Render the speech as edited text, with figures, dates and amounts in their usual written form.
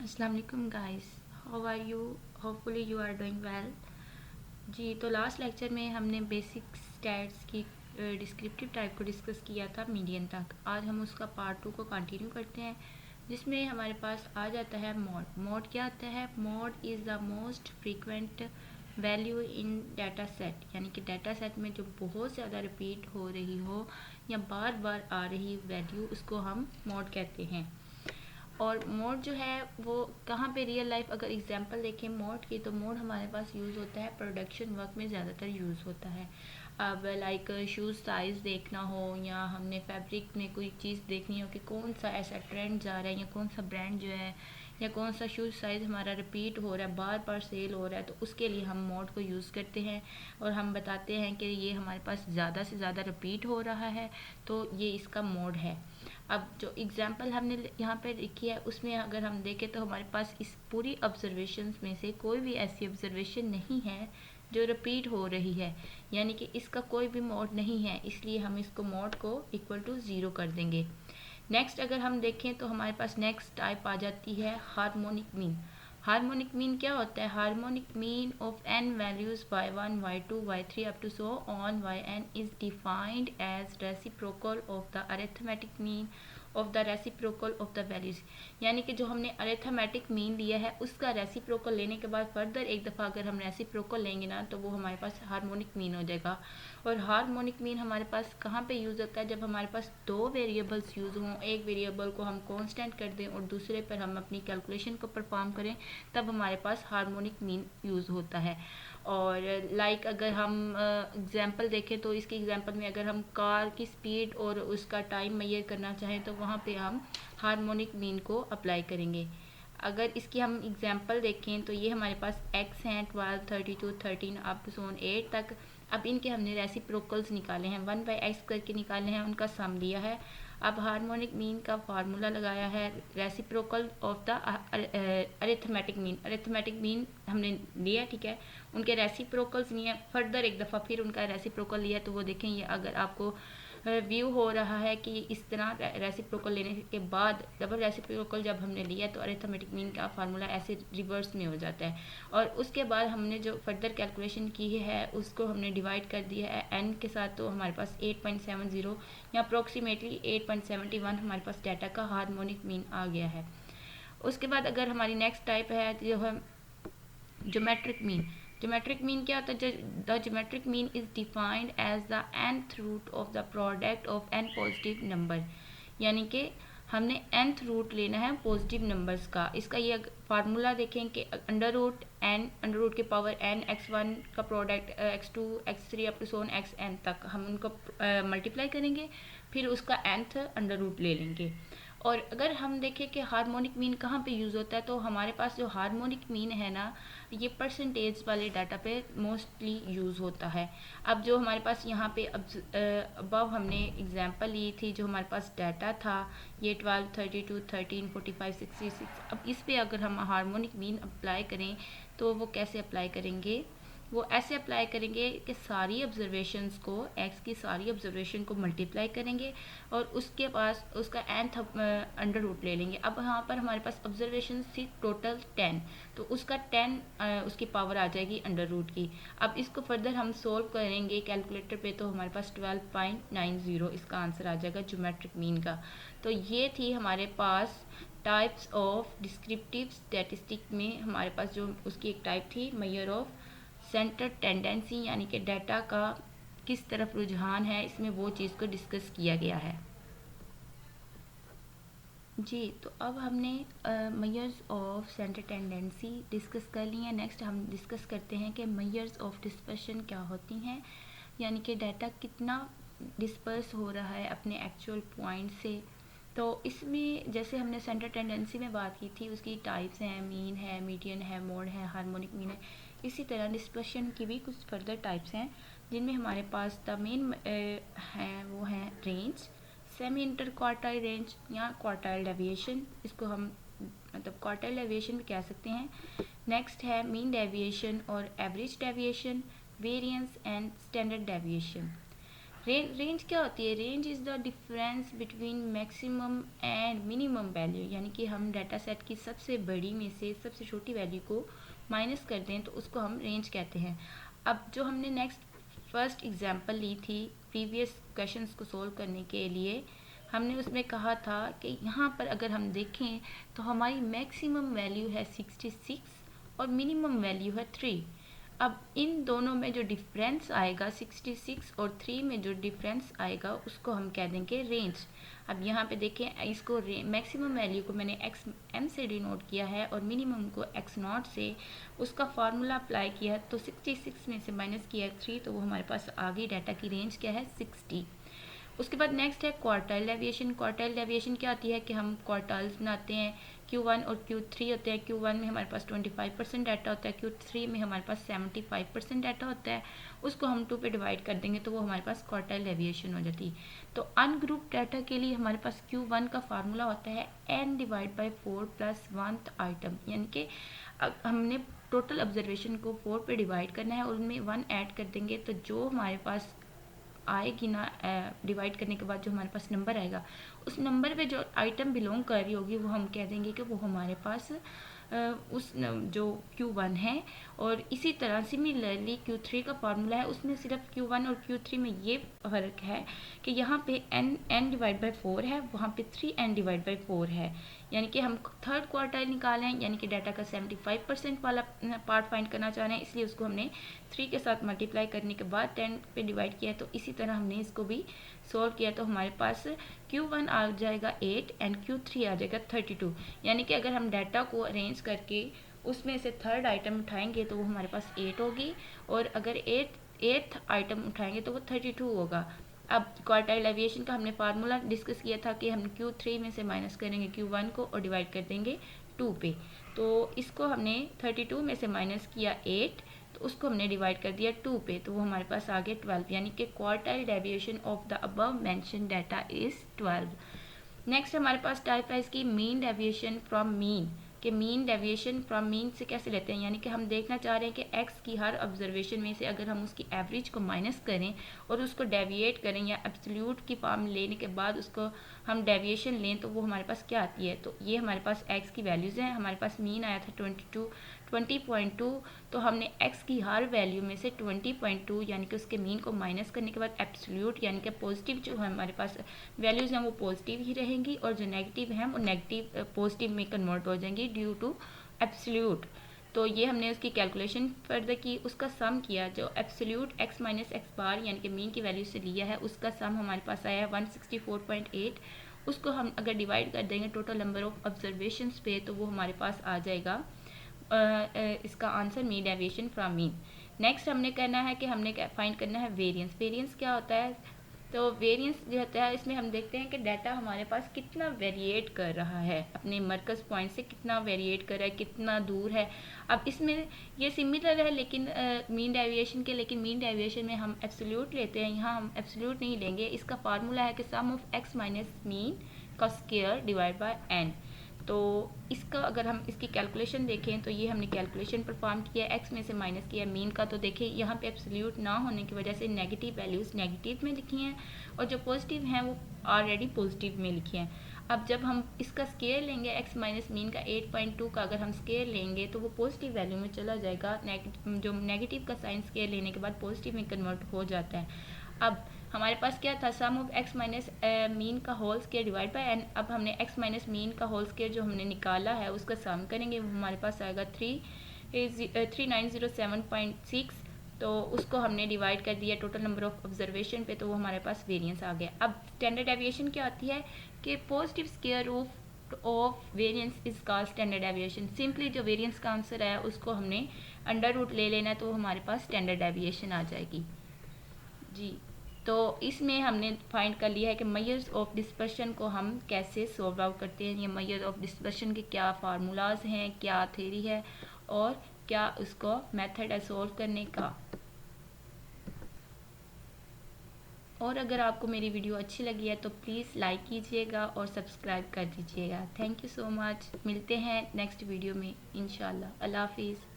अस्सलाम वालेकुम guys, how are you? Hopefully you are doing well. जी, तो लास्ट लेक्चर में हमने बेसिक स्टैट्स की डिस्क्रिप्टिव टाइप को डिस्कस किया था मीडियन तक। आज हम उसका पार्ट 2 को कंटिन्यू करते हैं, जिसमें हमारे पास आ जाता है मॉड। मॉड क्या आता है? Mod is the most frequent value in data set, यानी कि डाटा सेट में जो बहुत ज़्यादा रिपीट हो रही हो या बार बार आ रही वैल्यू, उसको हम मॉड कहते हैं। और मोड जो है वो कहाँ पे रियल लाइफ अगर एग्जांपल देखें मोड की, तो मोड हमारे पास यूज़ होता है प्रोडक्शन वर्क में ज़्यादातर यूज़ होता है। अब लाइक शूज़ साइज़ देखना हो या हमने फैब्रिक में कोई चीज़ देखनी हो कि कौन सा ऐसा ट्रेंड जा रहा है या कौन सा ब्रांड जो है या कौन सा शूज़ साइज़ हमारा रिपीट हो रहा है, बार बार सेल हो रहा है, तो उसके लिए हम मोड को यूज़ करते हैं और हम बताते हैं कि ये हमारे पास ज़्यादा से ज़्यादा रिपीट हो रहा है, तो ये इसका मोड है। अब जो एग्जाम्पल हमने यहाँ पे लिखी है उसमें अगर हम देखें तो हमारे पास इस पूरी ऑब्जर्वेशंस में से कोई भी ऐसी ऑब्जर्वेशन नहीं है जो रिपीट हो रही है, यानी कि इसका कोई भी मोड नहीं है, इसलिए हम इसको मोड को इक्वल टू ज़ीरो कर देंगे। नेक्स्ट अगर हम देखें तो हमारे पास नेक्स्ट टाइप आ जाती है हार्मोनिक मीन। हार्मोनिक मीन क्या होता है? Harmonic mean of n values y1 y2 y3 up to so on yn is defined as reciprocal of the arithmetic mean of the reciprocal of the values, यानी कि जो हमने arithmetic mean लिया है उसका रेसिप्रोकल लेने के बाद फर्दर एक दफ़ा अगर हम रेसिप्रोकल लेंगे ना, तो वो हमारे पास हार्मोनिक मीन हो जाएगा। और हार्मोनिक मीन हमारे पास कहाँ पे यूज़ होता है? जब हमारे पास दो वेरिएबल्स यूज़ हों, एक वेरिएबल को हम कांस्टेंट कर दें और दूसरे पर हम अपनी कैलकुलेशन को परफॉर्म करें, तब हमारे पास हार्मोनिक मीन यूज़ होता है। और लाइक अगर हम एग्जांपल देखें तो इसके एग्जांपल में अगर हम कार की स्पीड और उसका टाइम मेजर करना चाहें तो वहाँ पे हम हार्मोनिक मीन को अप्लाई करेंगे। अगर इसकी हम एग्जांपल देखें तो ये हमारे पास x हैं 12 32 13 अप टू सोन 8 तक। अब इनके हमने रेसिप्रोकल्स निकाले हैं, 1/x करके निकाले हैं, उनका सम लिया है। अब हार्मोनिक मीन का फार्मूला लगाया है, reciprocal of the arithmetic mean. Arithmetic mean हमने लिया, ठीक है, उनके रेसिप्रोकल्स लिए, फर्दर एक दफ़ा फिर उनका रेसिप्रोकल लिया, तो वो देखें ये अगर आपको व्यू हो रहा है कि इस तरह रेसिप्रोकल लेने के बाद डबल रेसिप्रोकल जब हमने लिया तो अरिथमेटिक मीन का फार्मूला ऐसे रिवर्स में हो जाता है। और उसके बाद हमने जो फर्दर कैलकुलेशन की है उसको हमने डिवाइड कर दिया है n के साथ, तो हमारे पास 8.70 या अप्रोक्सीमेटली 8.71 हमारे पास डाटा का हार्मोनिक मीन आ गया है। उसके बाद अगर हमारी नेक्स्ट टाइप है जो है ज्योमेट्रिक मीन। ज्योमेट्रिक मीन क्या होता है? The geometric mean is defined as the nth root of the product of n positive number, यानी कि हमने nth रूट लेना है पॉजिटिव नंबर्स का। इसका ये फार्मूला देखें कि under root n, under root के पावर n, x1 का product x2 x3 up to so on xn तक हम उनको मल्टीप्लाई करेंगे, फिर उसका nth अंडर रूट ले लेंगे। और अगर हम देखें कि हार्मोनिक मीन कहाँ पे यूज़ होता है, तो हमारे पास जो हार्मोनिक मीन है ना, ये परसेंटेज वाले डाटा पे मोस्टली यूज़ होता है। अब जो हमारे पास यहाँ पे अब हमने एग्जांपल ली थी, जो हमारे पास डाटा था ये 12 32 13 45 66। अब इस पे अगर हम हार्मोनिक मीन अप्लाई करें तो वो कैसे अप्लाई करेंगे? वो ऐसे अप्लाई करेंगे कि सारी ऑब्जर्वेशंस को, एक्स की सारी ऑब्जर्वेशन को मल्टीप्लाई करेंगे और उसके पास उसका nth अंडर रूट ले लेंगे। अब यहाँ पर हमारे पास ऑब्जर्वेशन थी टोटल 10, तो उसका 10 उसकी पावर आ जाएगी अंडर रूट की। अब इसको फर्दर हम सोल्व करेंगे कैलकुलेटर पे, तो हमारे पास 12.90 इसका आंसर आ जाएगा ज्योमेट्रिक मीन का। तो ये थी हमारे पास टाइप्स ऑफ डिस्क्रिप्टिव स्टैटिस्टिक में हमारे पास जो उसकी एक टाइप थी मेजर ऑफ सेंटर टेंडेंसी, यानी कि डाटा का किस तरफ रुझान है, इसमें वो चीज़ को डिस्कस किया गया है। जी, तो अब हमने measures of centre tendency discuss कर ली है। नेक्स्ट हम डिस्कस करते हैं कि मेजर्स ऑफ डिस्पर्शन क्या होती हैं, यानी कि डाटा कितना डिस्पर्स हो रहा है अपने एक्चुअल पॉइंट से। तो इसमें जैसे हमने सेंटर टेंडेंसी में बात की थी, उसकी टाइप्स हैं, मीन है, मीडियन है, मोड है, हार्मोनिक मीन है। इसी तरह डिस्पर्शन की भी कुछ फर्दर टाइप्स हैं, जिनमें हमारे पास द मेन हैं वो हैं range, semi inter quartile range या क्वार्टाइल डेविएशन, इसको हम मतलब क्वार्टाइल डेविएशन भी कह सकते हैं। नेक्स्ट है मीन डेविएशन और average deviation, variance and standard deviation. Range क्या होती है? Range is the difference between maximum and minimum value, यानी कि हम डाटा सेट की सबसे बड़ी में से सबसे छोटी वैल्यू को माइनस कर दें तो उसको हम रेंज कहते हैं। अब जो हमने फर्स्ट एग्जांपल ली थी प्रीवियस क्वेश्चंस को सोल्व करने के लिए, हमने उसमें कहा था कि यहाँ पर अगर हम देखें तो हमारी मैक्सिमम वैल्यू है 66 और मिनिमम वैल्यू है 3। अब इन दोनों में जो डिफरेंस आएगा 66 और 3 में जो डिफरेंस आएगा उसको हम कह देंगे रेंज। अब यहाँ पे देखें, इसको मैक्सिमम वैल्यू को मैंने एक्स एम से डिनोट किया है और मिनिमम को एक्स नॉट से, उसका फार्मूला अप्लाई किया तो 66 में से माइनस किया 3 तो वो हमारे पास आ गई डाटा की रेंज क्या है 60। उसके बाद नेक्स्ट है क्वार्टाइल डेविएशन। क्वार्टाइल डेविएशन क्या आती है कि हम क्वार्टाइल्स बनाते हैं, Q1 और Q3 होते हैं। Q1 में हमारे पास 25% डाटा होता है, Q3 में हमारे पास 75% डाटा होता है। उसको हम 2 पे डिवाइड कर देंगे तो वो हमारे पास क्वार्टाइल डेविएशन हो जाती है। तो अनग्रुप डाटा के लिए हमारे पास Q1 का फार्मूला होता है n/4 + 1th आइटम, यानी कि हमने टोटल ऑब्जर्वेशन को 4 पे डिवाइड करना है और उनमें 1 ऐड कर देंगे तो जो हमारे पास आएगी ना, डिवाइड करने के बाद जो हमारे पास नंबर आएगा उस नंबर पे जो आइटम बिलोंग कर रही होगी वो हम कह देंगे कि वो हमारे पास जो Q1 है। और इसी तरह सिमिलरली Q3 का फार्मूला है, उसमें सिर्फ Q1 और Q3 में ये फ़र्क है कि यहाँ पे n/4 है, वहाँ पे 3n/4 है। यानी कि हम थर्ड क्वार्टाइल निकालें, यानी कि डाटा का 75% वाला पार्ट फाइंड करना चाह रहे हैं, इसलिए उसको हमने 3 के साथ मल्टीप्लाई करने के बाद 10 पे डिवाइड किया। तो इसी तरह हमने इसको भी सॉल्व किया तो हमारे पास Q1 आ जाएगा 8 एंड Q3 आ जाएगा 32। यानी कि अगर हम डाटा को अरेंज करके उसमें से थर्ड आइटम उठाएंगे तो वो हमारे पास 8 होगी, और अगर एट्थ आइटम उठाएंगे तो वो 32 होगा। अब क्वार्टाइल डेविएशन का हमने फार्मूला डिस्कस किया था कि हम Q3 में से माइनस करेंगे Q1 को और डिवाइड कर देंगे 2 पे। तो इसको हमने 32 में से माइनस किया 8, तो उसको हमने डिवाइड कर दिया 2 पे, तो वो हमारे पास आ गया 12, यानी कि quartile deviation of the above mention data is 12। Next हमारे पास टाइप है इसकी मीन डेविएशन फ्रॉम मीन, कि मीन डेविएशन फ्रॉम मीन से कैसे लेते हैं, यानी कि हम देखना चाह रहे हैं कि एक्स की हर ऑब्जर्वेशन में से अगर हम उसकी एवरेज को माइनस करें और उसको डेविएट करें या एब्सोल्यूट की फॉर्म लेने के बाद उसको हम डेविएशन लें तो वो हमारे पास क्या आती है। तो ये हमारे पास एक्स की वैल्यूज़ हैं, हमारे पास मीन आया था 20.2, तो हमने x की हर वैल्यू में से 20.2 यानी कि उसके मीन को माइनस करने के बाद एब्सोल्यूट यानी कि पॉजिटिव जो हमारे पास वैल्यूज़ हैं वो पॉजिटिव ही रहेंगी और जो नेगेटिव हैं वो नेगेटिव पॉजिटिव में कन्वर्ट हो जाएंगी ड्यू टू एब्सोल्यूट। तो ये हमने उसकी कैलकुलेशन फर्दर की, उसका सम किया, जो एब्सोल्यूट x माइनस एक्स बार यानी कि मीन की वैल्यू से लिया है उसका सम हमारे पास आया है 164.8। उसको हम अगर डिवाइड कर देंगे टोटल नंबर ऑफ ऑब्जर्वेशंस पे तो वो हमारे पास आ जाएगा इसका answer mean deviation from mean. Next हमने करना है कि हमने फाइंड करना है वेरिएंस। वेरिएंस क्या होता है? तो वेरिएंस जो होता है इसमें हम देखते हैं कि डाटा हमारे पास कितना वेरिएट कर रहा है, अपने मरकज़ पॉइंट से कितना वेरिएट कर रहा है, कितना दूर है। अब इसमें ये सिमिलर है लेकिन मीन डेविएशन के, लेकिन मीन डेविएशन में हम एब्सोल्यूट लेते हैं, यहाँ हम एब्सोल्यूट नहीं लेंगे। इसका फार्मूला है कि सम ऑफ एक्स माइनस मीन का स्क्वायर डिवाइड बाय एन। तो इसका अगर हम इसकी कैलकुलेशन देखें तो ये हमने कैलकुलेशन परफॉर्म किया, एक्स में से माइनस किया मीन का, तो देखिए यहाँ पे एब्सोल्यूट ना होने की वजह से नेगेटिव वैल्यूज़ नेगेटिव में लिखी हैं और जो पॉजिटिव हैं वो ऑलरेडी पॉजिटिव में लिखी हैं। अब जब हम इसका स्केयर लेंगे एक्स माइनस मीन का 8.2 का अगर हम स्केयर लेंगे तो वो पॉजिटिव वैल्यू में चला जाएगा, जो नेगेटिव का साइन स्केयर लेने के बाद पॉजिटिव में कन्वर्ट हो जाता है। अब हमारे पास क्या था, sum of x minus mean का whole square divide by n. अब हमने एक्स माइनस मीन का होल स्केयर जो हमने निकाला है उसका सम करेंगे, वो हमारे पास आएगा 3907.6। तो उसको हमने डिवाइड कर दिया टोटल नंबर ऑफ ऑब्जर्वेशन पे, तो वो हमारे पास वेरिएंस आ गया। अब स्टैंडर्ड डेविएशन क्या आती है कि positive square root of variance is called standard deviation. Simply जो वेरिएंस का आंसर है उसको हमने अंडर रूट ले लेना है तो वो हमारे पास स्टैंडर्ड डेविएशन आ जाएगी जी। तो इसमें हमने फाइंड कर लिया है कि मेजर्स ऑफ डिस्पर्शन को हम कैसे सॉल्व आउट करते हैं, ये मेजर ऑफ डिस्पर्शन के क्या फार्मूलाज हैं, क्या थ्योरी है और क्या उसको मेथड है सॉल्व करने का। और अगर आपको मेरी वीडियो अच्छी लगी है तो प्लीज़ लाइक कीजिएगा और सब्सक्राइब कर दीजिएगा। Thank you so much. मिलते हैं नेक्स्ट वीडियो में इंशाल्लाह। अल्लाह हाफिज़।